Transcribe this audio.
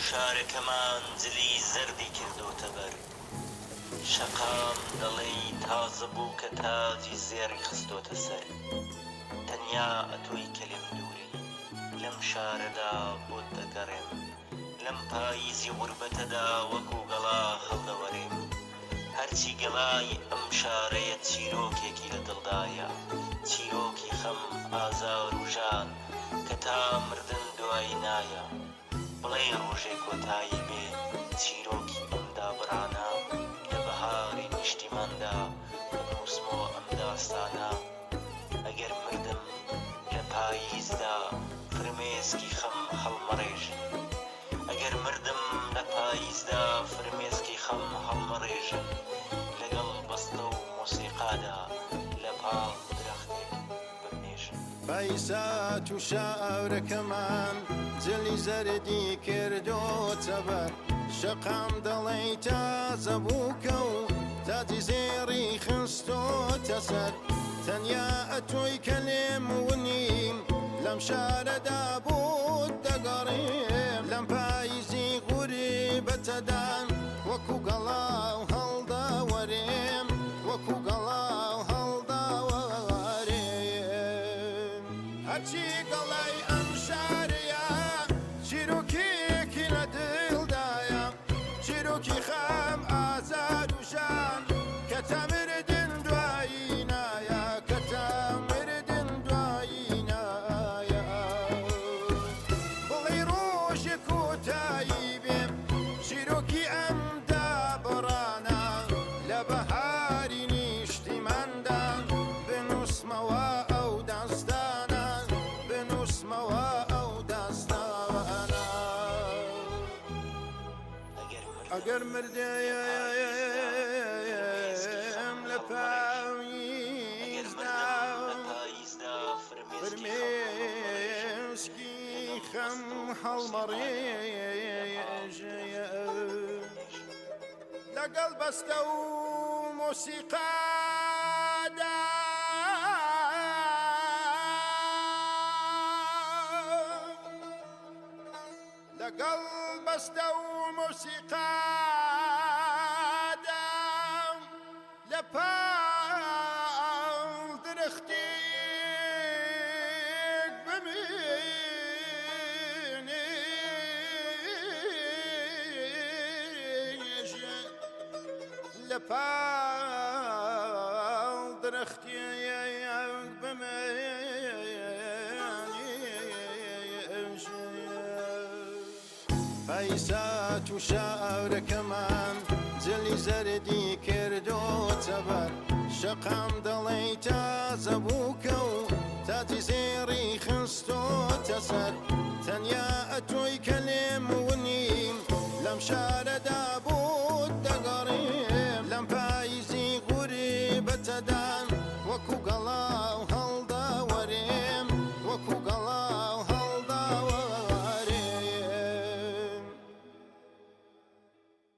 شارەکەمان جلی زەردی کردوتە بەر شەقام دەڵێی تازە بوو کە تاجی زێڕی خستۆتە سەر تەنیا ئەتۆی کە لێم دووری لەم شارەدا بۆت دەگەڕێم لەم پاییزی غوربەتەدا وەکو گەڵا هەڵدەوەرێم هەرچی گەڵای ئەم شارەیە چیرۆکێکی لە دڵدایە چیرۆکی خەم ئازار و ژان کە تا مردن دوای نایە بڵێ ڕۆژێک کۆتایی بێ چیرۆکی ئەمدا بڕانە لە بەهاری نیشتیماندا بنووسمەوە ئەم داستانە ئەگەر مردم لە پاییزدا فرمێسکی خەم هەڵمەڕێژن ئەگەر مردم لە پاییزدا فرمێسکی خەم هەڵمەڕێژن لەگەڵ بەستە و مۆسیقادا لە پاڵ درەختێک بمێژن پایسات و شاورەکەمان جلی زەردی کردۆتە بەر شەقام دەڵێی تازە بووکە و تاجی زێڕی خستۆتە سەر تەنیا ئەتۆی کە لێم ونیم لەم شارەدا بۆت دەگەڕێم لەم پاییزی غوربەتەدان وەکو گەڵا و هەڵدەوەرێم وەکو گەڵا و هەڵدەوەرێم هەرچی گەڵای ئەم شارەیە چیرۆکێکی لە دڵدایە چیرۆکی خەم ئازار و ژان کە تا مردن دوایی نایە کە تا مردن دوایی نایە بڵێ ڕۆژێک کۆتایی بێم چیرۆکی ئەمدا بڕانە لە بەهاری نیشتیماندا بنووسمەوە ئەو داستانە بنووسمەوە ئەو داستانە ئەگەر مردەیەم لە پاییزدا فرمێسکی خەم هەڵمەڕێژەیە لەگەڵ بەستە و مۆسیقادا لەگەڵ بەستە و مۆسیقادا لە پاڵ درەختێک بمێژە لە پاڵ درەختێک بمێژە پایسات و شاورەکەمان جلی زەردی کردۆتە بەر شەقام دەڵێی تازە بووکە و تاجی زێڕی خستۆتە سەر تەنیا ئەتۆی کە لێم ونیم لەم شار